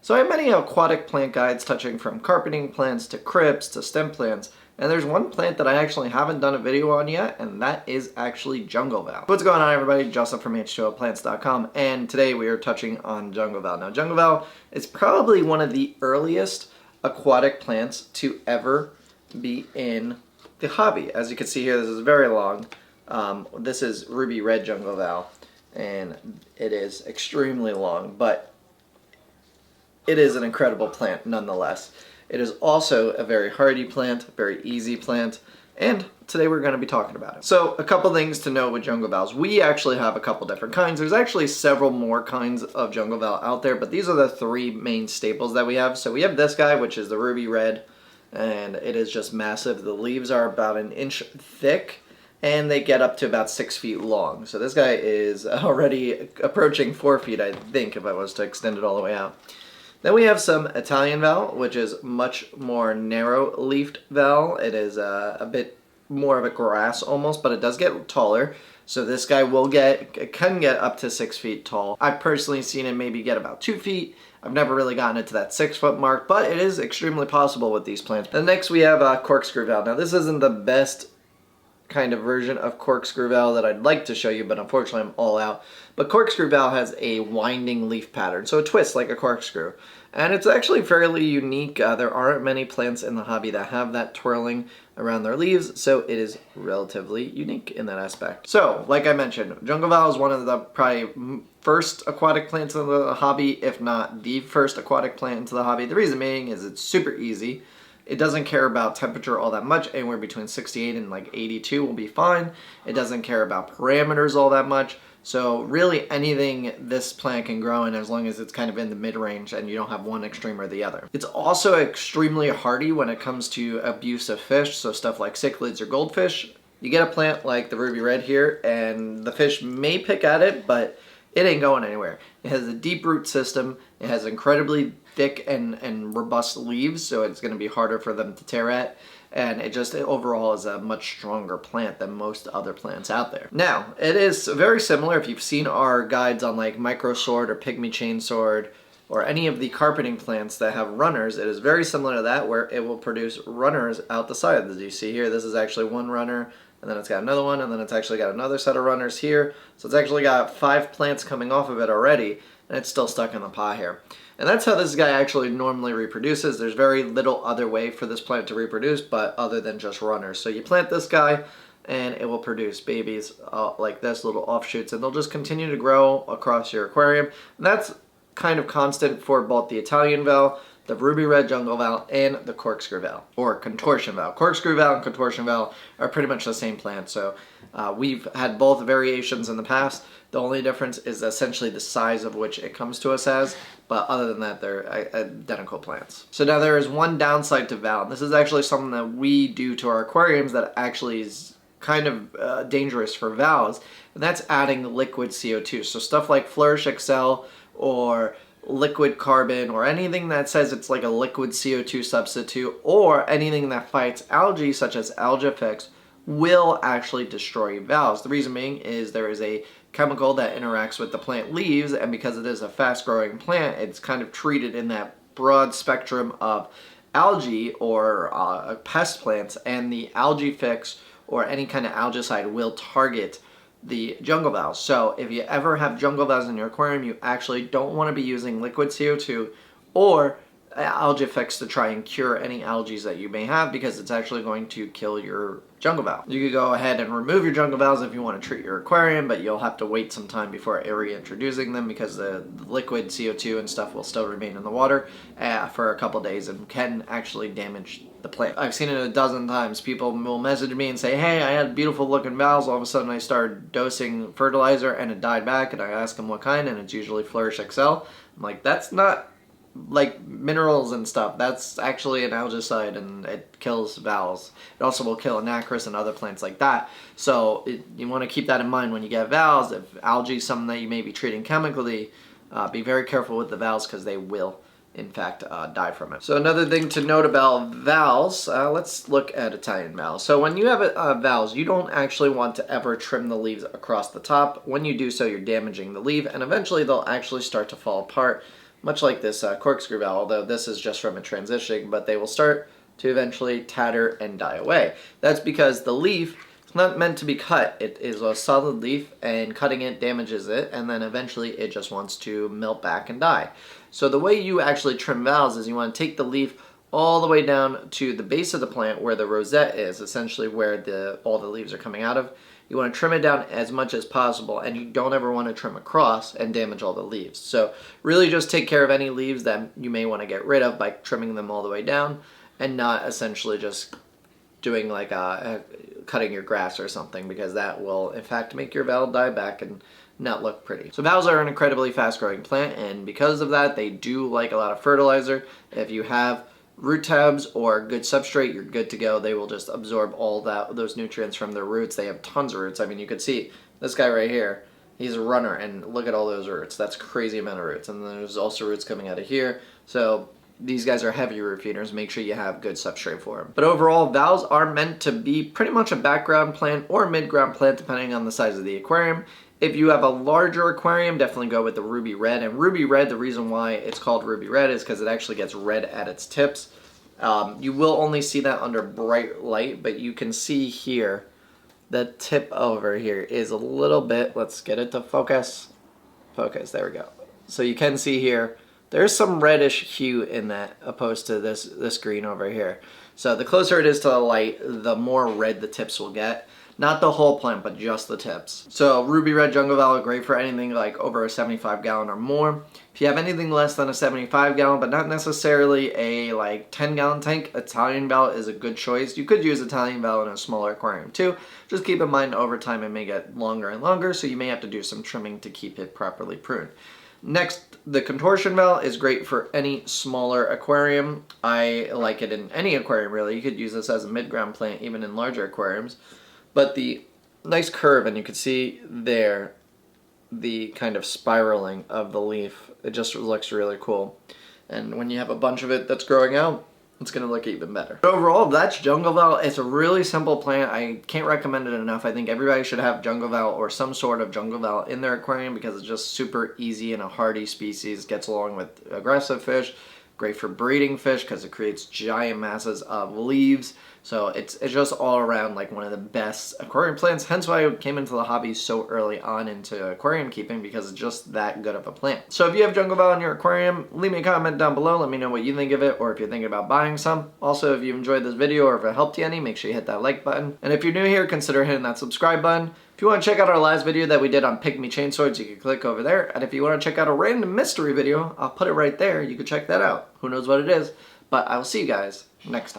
So I have many aquatic plant guides touching from carpeting plants to crypts to stem plants, and there's one plant that I actually haven't done a video on yet, and that is actually jungle val. What's going on, everybody? Justin from h2oplants.com, and today we are touching on jungle val. Now, jungle val is probably one of the earliest aquatic plants to ever be in the hobby. As you can see here, this is very long. This is ruby red jungle val, and it is extremely long, but it is an incredible plant nonetheless. It is also a very hardy plant, very easy plant, and today we're going to be talking about it. So a couple things to know with jungle vals. We actually have a couple different kinds. There's actually several more kinds of jungle val out there, but these are the three main staples that we have. So we have this guy, which is the ruby red, and it is just massive. The leaves are about an inch thick, and they get up to about 6 feet long. So this guy is already approaching 4 feet, I think, if I was to extend it all the way out. Then we have some Italian val, which is much more narrow-leafed val. It is a bit more of a grass almost, but it does get taller. So this guy can get up to 6 feet tall. I've personally seen it maybe get about 2 feet. I've never really gotten it to that 6 foot mark, but it is extremely possible with these plants. And next we have corkscrew val. Now this isn't the best kind of version of corkscrew val that I'd like to show you, but unfortunately I'm all out. But corkscrew val has a winding leaf pattern, so it twists like a corkscrew. And it's actually fairly unique. There aren't many plants in the hobby that have that twirling around their leaves, so it is relatively unique in that aspect. So, like I mentioned, jungle val is one of the probably first aquatic plants in the hobby, if not the first aquatic plant into the hobby. The reason being is it's super easy. It doesn't care about temperature all that much. Anywhere between 68 and like 82 will be fine. It doesn't care about parameters all that much. So really anything this plant can grow in, as long as it's kind of in the mid-range and you don't have one extreme or the other. It's also extremely hardy when it comes to abuse of fish, so stuff like cichlids or goldfish. You get a plant like the ruby red here and the fish may pick at it, but it ain't going anywhere. It has a deep root system. It has incredibly thick and robust leaves, so it's going to be harder for them to tear at. And it overall is a much stronger plant than most other plants out there. Now, it is very similar. If you've seen our guides on like micro sword or pygmy chain sword or any of the carpeting plants that have runners, it is very similar to that, where it will produce runners out the side. As you see here, this is actually one runner, and then it's got another one, and then it's actually got another set of runners here. So it's actually got 5 plants coming off of it already, and it's still stuck in the pot here. And that's how this guy actually normally reproduces. There's very little other way for this plant to reproduce, but other than just runners. So you plant this guy, and it will produce babies like this, little offshoots, and they'll just continue to grow across your aquarium. And that's kind of constant for both the Italian val, the ruby red jungle val, and the corkscrew val, or contortion val. Corkscrew val and contortion val are pretty much the same plant, so we've had both variations in the past. The only difference is essentially the size of which it comes to us as, but other than that, they're identical plants. So now there is one downside to val, and this is actually something that we do to our aquariums that actually is kind of dangerous for vals, and that's adding liquid CO2. So stuff like Flourish Excel or liquid carbon or anything that says it's like a liquid CO2 substitute, or anything that fights algae such as AlgaFix, will actually destroy vals. The reason being is there is a chemical that interacts with the plant leaves, and because it is a fast-growing plant, it's kind of treated in that broad spectrum of algae or pest plants, and the AlgaFix or any kind of algicide will target the jungle vals. So if you ever have jungle vals in your aquarium, you actually don't want to be using liquid CO2 or AlgaFix to try and cure any algae that you may have, because it's actually going to kill your jungle val. You could go ahead and remove your jungle vals if you want to treat your aquarium, but you'll have to wait some time before reintroducing them, because the liquid CO2 and stuff will still remain in the water for a couple days and can actually damage the plant. I've seen it a dozen times. People will message me and say, hey, I had beautiful looking vals, all of a sudden I started dosing fertilizer and it died back, and I ask them what kind, and it's usually Flourish Excel. I'm like, that's not like minerals and stuff. That's actually an algicide, and it kills vals. It also will kill anacris and other plants like that. So you want to keep that in mind when you get vals. If algae is something that you may be treating chemically, be very careful with the vals, because they will in fact die from it. So another thing to note about vals, let's look at Italian vals. So when you have vals, you don't actually want to ever trim the leaves across the top. When you do so, you're damaging the leaf, and eventually they'll actually start to fall apart. much like this corkscrew valve, although this is just from a transitioning, but they will start to eventually tatter and die away. That's because the leaf is not meant to be cut. It is a solid leaf, and cutting it damages it, and then eventually it just wants to melt back and die. So the way you actually trim valves is you want to take the leaf all the way down to the base of the plant where the rosette is, essentially where all the leaves are coming out of. You want to trim it down as much as possible, and you don't ever want to trim across and damage all the leaves. So really just take care of any leaves that you may want to get rid of by trimming them all the way down, and not essentially just doing like cutting your grass or something, because that will in fact make your valve die back and not look pretty. So valves are an incredibly fast growing plant, and because of that they do like a lot of fertilizer. If you have root tabs or good substrate, you're good to go. They will just absorb all those nutrients from their roots. They have tons of roots. I mean, you could see this guy right here, he's a runner, and look at all those roots. That's a crazy amount of roots. And then there's also roots coming out of here. So these guys are heavy root feeders. Make sure you have good substrate for them. But overall, valves are meant to be pretty much a background plant or mid-ground plant depending on the size of the aquarium. If you have a larger aquarium, definitely go with the ruby red. And ruby red, the reason why it's called ruby red is because it actually gets red at its tips. You will only see that under bright light, but you can see here, the tip over here is a little bit, let's get it to focus. Focus, there we go. So you can see here, there's some reddish hue in that opposed to this green over here. So the closer it is to the light, the more red the tips will get. Not the whole plant, but just the tips. So ruby red jungle valve, great for anything like over a 75 gallon or more. If you have anything less than a 75 gallon, but not necessarily a like 10 gallon tank, Italian valve is a good choice. You could use Italian valve in a smaller aquarium too. Just keep in mind over time it may get longer and longer, so you may have to do some trimming to keep it properly pruned. Next, the contortion valve is great for any smaller aquarium. I like it in any aquarium really. You could use this as a mid-ground plant even in larger aquariums. But the nice curve, and you can see there the kind of spiraling of the leaf. It just looks really cool. And when you have a bunch of it that's growing out, it's going to look even better. But overall, that's jungle valve. It's a really simple plant. I can't recommend it enough. I think everybody should have jungle valve or some sort of jungle valve in their aquarium because it's just super easy and a hardy species. Gets along with aggressive fish. Great for breeding fish because it creates giant masses of leaves. So it's just all around like one of the best aquarium plants. Hence why I came into the hobby so early on into aquarium keeping, because it's just that good of a plant. So if you have jungle valve in your aquarium, leave me a comment down below. Let me know what you think of it, or if you're thinking about buying some. Also, if you enjoyed this video or if it helped you any, make sure you hit that like button. And if you're new here, consider hitting that subscribe button. If you want to check out our last video that we did on Pygmy chainswords, you can click over there. And if you want to check out a random mystery video, I'll put it right there. You can check that out. Who knows what it is? But I will see you guys next time.